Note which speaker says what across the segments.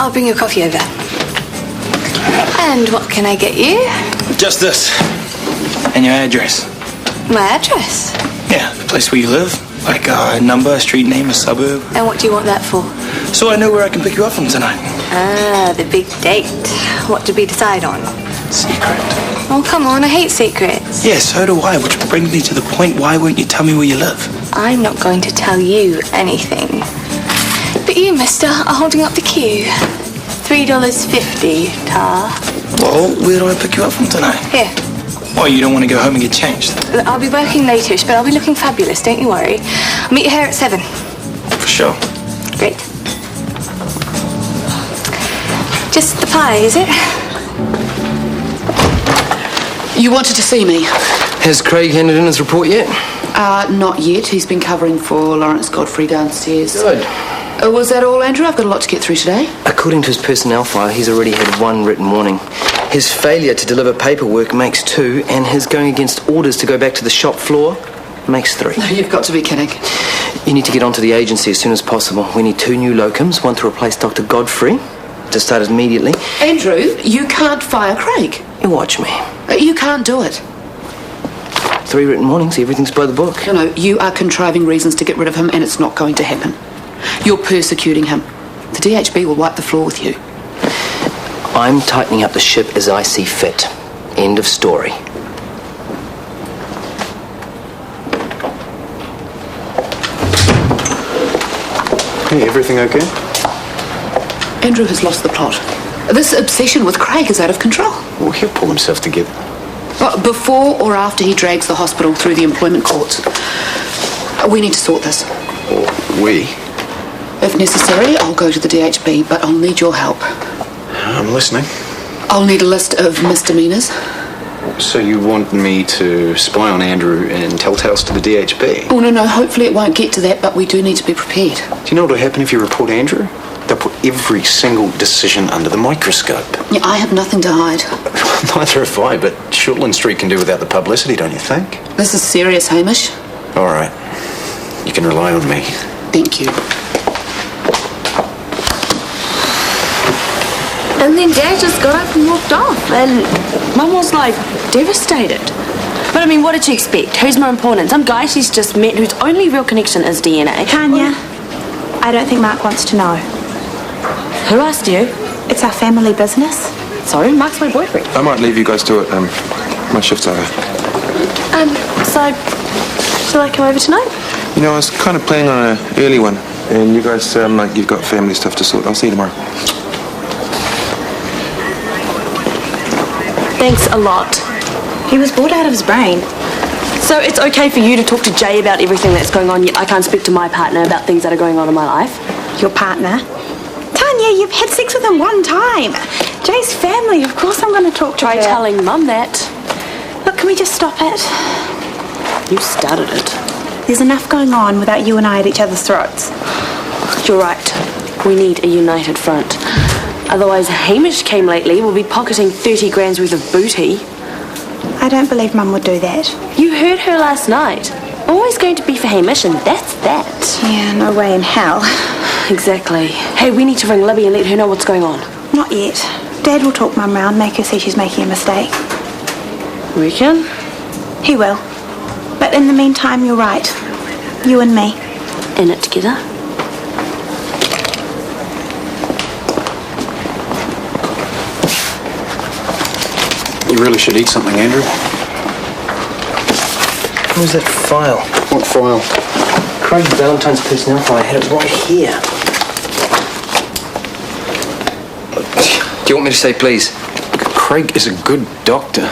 Speaker 1: I'll bring your coffee over. And what can I get you?
Speaker 2: Just this. And your address.
Speaker 1: My address?
Speaker 2: Yeah, the place where you live. Like a number, a street name, a suburb.
Speaker 1: And what do you want that for?
Speaker 2: So I know where I can pick you up from tonight.
Speaker 1: Ah, the big date. What did we decide on?
Speaker 2: Secret.
Speaker 1: Oh, come on, I hate secrets.
Speaker 2: Yeah, so do I, which brings me to the point, why won't you tell me where you live?
Speaker 1: I'm not going to tell you anything. But you, mister, are holding up the queue. $3.50, Tar.
Speaker 2: Well, where do I pick you up from tonight?
Speaker 1: Here.
Speaker 2: Oh, you don't want to go home and get changed?
Speaker 1: I'll be working latish, but I'll be looking fabulous, don't you worry. I'll meet you here at 7.
Speaker 2: For sure.
Speaker 1: Great. Just the pie, is it?
Speaker 3: You wanted to see me?
Speaker 4: Has Craig handed in his report yet?
Speaker 3: Not yet. He's been covering for Lawrence Godfrey downstairs.
Speaker 4: Good.
Speaker 3: Was that all, Andrew? I've got a lot to get through today.
Speaker 4: According to his personnel file, he's already had 1 written warning. His failure to deliver paperwork makes 2, and his going against orders to go back to the shop floor makes 3.
Speaker 3: You've got to be kidding.
Speaker 4: You need to get onto the agency as soon as possible. We need 2 new locums, one to replace Dr. Godfrey, to start immediately.
Speaker 3: Andrew, you can't fire Craig.
Speaker 4: You watch me.
Speaker 3: You can't do it.
Speaker 4: 3 written warnings, everything's by the book.
Speaker 3: No, you are contriving reasons to get rid of him, and it's not going to happen. You're persecuting him. The DHB will wipe the floor with you.
Speaker 4: I'm tightening up the ship as I see fit. End of story.
Speaker 5: Hey, everything okay?
Speaker 3: Andrew has lost the plot. This obsession with Craig is out of control.
Speaker 5: Well, he'll pull himself together.
Speaker 3: But before or after he drags the hospital through the employment courts, we need to sort this.
Speaker 5: We?
Speaker 3: If necessary, I'll go to the DHB, but I'll need your help.
Speaker 5: I'm listening.
Speaker 3: I'll need a list of misdemeanors.
Speaker 5: So you want me to spy on Andrew and tell tales to the DHB?
Speaker 3: Oh, no, hopefully it won't get to that, but we do need to be prepared.
Speaker 5: Do you know what will happen if you report Andrew? They'll put every single decision under the microscope.
Speaker 3: Yeah, I have nothing to hide.
Speaker 5: Neither have I, but Shortland Street can do without the publicity, don't you think?
Speaker 3: This is serious, Hamish.
Speaker 5: All right. You can rely on me.
Speaker 3: Thank you.
Speaker 6: And then Dad just got up and walked off, and Mum was, like, devastated. But, I mean, what did she expect? Who's more important? Some guy she's just met whose only real connection is DNA.
Speaker 7: Tanya, I don't think Mark wants to know.
Speaker 6: Who asked you?
Speaker 7: It's our family business.
Speaker 6: So, Mark's my boyfriend.
Speaker 8: I might leave you guys to it. My shift's over.
Speaker 6: So, shall I come over tonight?
Speaker 8: You know, I was kind of planning on an early one, and you guys sound like you've got family stuff to sort. I'll see you tomorrow.
Speaker 6: Thanks a lot.
Speaker 7: He was bored out of his brain.
Speaker 6: So it's okay for you to talk to Jay about everything that's going on, yet I can't speak to my partner about things that are going on in my life?
Speaker 7: Your partner? Tanya, you've had sex with him 1 time. Jay's family, of course I'm going to talk to her.
Speaker 6: Try telling Mum that.
Speaker 7: Look, can we just stop it?
Speaker 6: You started it.
Speaker 7: There's enough going on without you and I at each other's throats.
Speaker 6: You're right. We need a united front. Otherwise, Hamish came lately. We'll be pocketing 30 grand's worth of booty.
Speaker 7: I don't believe Mum would do that.
Speaker 6: You heard her last night. Always going to be for Hamish, and that's that.
Speaker 7: Yeah, no way in hell.
Speaker 6: Exactly. Hey, we need to ring Libby and let her know what's going on.
Speaker 7: Not yet. Dad will talk Mum round, make her see she's making a mistake.
Speaker 6: Reckon?
Speaker 7: He will. But in the meantime, you're right. You and me.
Speaker 6: In it together.
Speaker 5: You really should eat something, Andrew.
Speaker 4: What was that file?
Speaker 5: What file?
Speaker 4: Craig Valentine's personnel file. I had it right here. Do you want me to say please?
Speaker 5: Craig is a good doctor.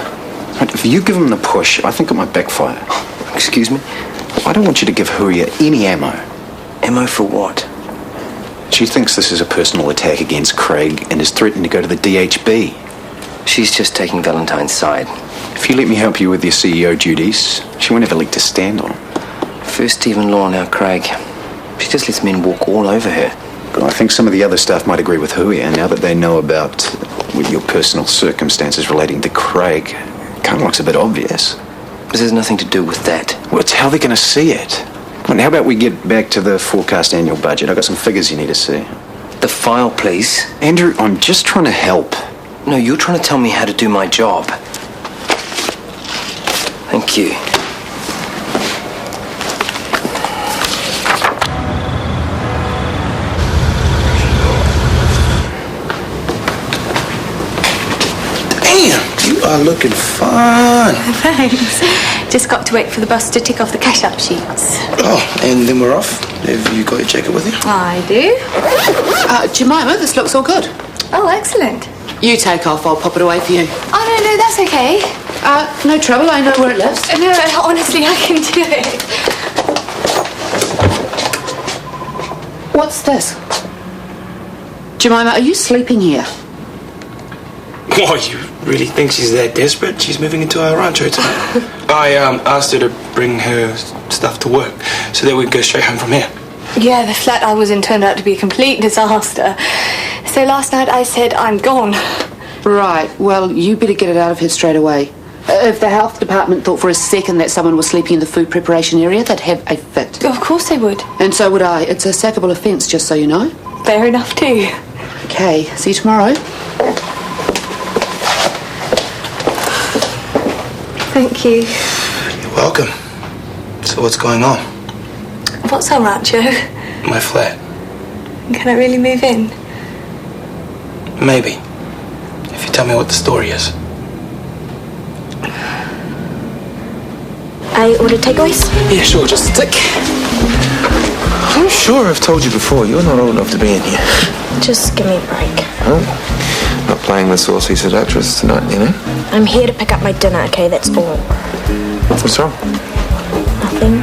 Speaker 5: If you give him the push, I think it might backfire.
Speaker 4: Excuse me?
Speaker 5: I don't want you to give Huria any ammo.
Speaker 4: Ammo for what?
Speaker 5: She thinks this is a personal attack against Craig and is threatening to go to the DHB.
Speaker 4: She's just taking Valentine's side.
Speaker 5: If you let me help you with your CEO duties, she won't have a leg to stand on.
Speaker 4: First Stephen Law, now Craig. She just lets men walk all over her.
Speaker 5: But I think some of the other staff might agree with Huria now that they know about your personal circumstances relating to Craig. Kind of looks a bit obvious.
Speaker 4: This has nothing to do with that.
Speaker 5: Well, it's how they're going to see it. Come on, how about we get back to the forecast annual budget? I've got some figures you need to see.
Speaker 4: The file, please.
Speaker 5: Andrew, I'm just trying to help.
Speaker 4: No, you're trying to tell me how to do my job. Thank you.
Speaker 2: Damn, you are looking fine.
Speaker 1: Thanks. Just got to wait for the bus to tick off the cash-up sheets.
Speaker 2: Oh, and then we're off. Have you got your jacket with you?
Speaker 1: I do.
Speaker 3: Jemima, this looks all good.
Speaker 1: Oh, excellent.
Speaker 3: You take off, I'll pop it away for you.
Speaker 1: Oh, no, that's okay.
Speaker 3: No trouble, I know where it lives.
Speaker 1: No, honestly, I can do it.
Speaker 3: What's this? Jemima, are you sleeping here?
Speaker 2: Why, you really think she's that desperate? She's moving into our rancho tonight. I asked her to bring her stuff to work so that we can go straight home from here.
Speaker 1: Yeah, the flat I was in turned out to be a complete disaster. So last night I said, I'm gone.
Speaker 3: Right, well, you better get it out of here straight away. If the health department thought for a second that someone was sleeping in the food preparation area, they'd have a fit.
Speaker 1: Of course they would.
Speaker 3: And so would I. It's a sackable offence, just so you know.
Speaker 1: Fair enough too.
Speaker 3: Okay, see you tomorrow.
Speaker 1: Thank you.
Speaker 2: You're welcome. So what's going on?
Speaker 1: What's our rancho?
Speaker 2: My flat.
Speaker 1: Can I really move in?
Speaker 2: Maybe. If you tell me what the story is.
Speaker 6: I ordered takeaways.
Speaker 2: Yeah, sure, just a tick.
Speaker 8: I'm sure I've told you before, you're not old enough to be in here.
Speaker 6: Just give me a break.
Speaker 8: Oh, not playing the saucy seductress tonight, you know?
Speaker 6: I'm here to pick up my dinner, okay? That's all.
Speaker 8: What's wrong?
Speaker 6: Nothing.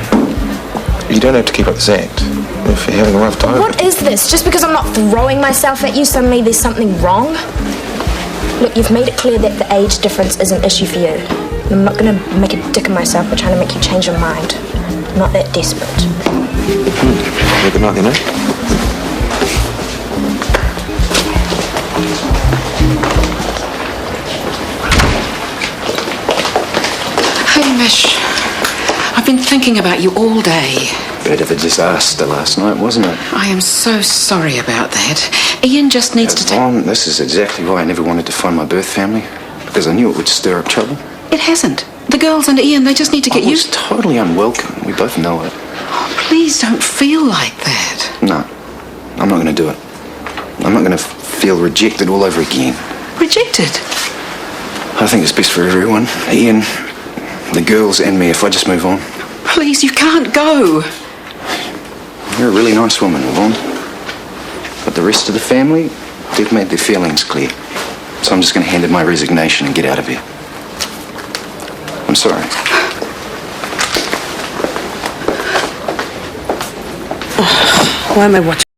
Speaker 8: You don't have to keep up this act. If you're having a rough time.
Speaker 6: What is this? Just because I'm not throwing myself at you, suddenly there's something wrong? Look, you've made it clear that the age difference is an issue for you. And I'm not going to make a dick of myself by trying to make you change your mind. I'm not that desperate.
Speaker 8: Well, good night, you know?
Speaker 3: Hamish, I've been thinking about you all day.
Speaker 5: Bit of a disaster last night, wasn't it?
Speaker 3: I am so sorry about that. Ian just needs to take...
Speaker 5: Yvonne, this is exactly why I never wanted to find my birth family. Because I knew it would stir up trouble.
Speaker 3: It hasn't. The girls and Ian, they just need to get
Speaker 5: I was
Speaker 3: used...
Speaker 5: totally unwelcome. We both know it.
Speaker 3: Oh, please don't feel like that.
Speaker 5: No, I'm not going to do it. I'm not going to feel rejected all over again.
Speaker 3: Rejected?
Speaker 5: I think it's best for everyone. Ian, the girls and me, if I just move on.
Speaker 3: Please, you can't go.
Speaker 5: You're a really nice woman, Yvonne. But the rest of the family, they've made their feelings clear. So I'm just going to hand in my resignation and get out of here. I'm sorry.
Speaker 6: Why am I watching?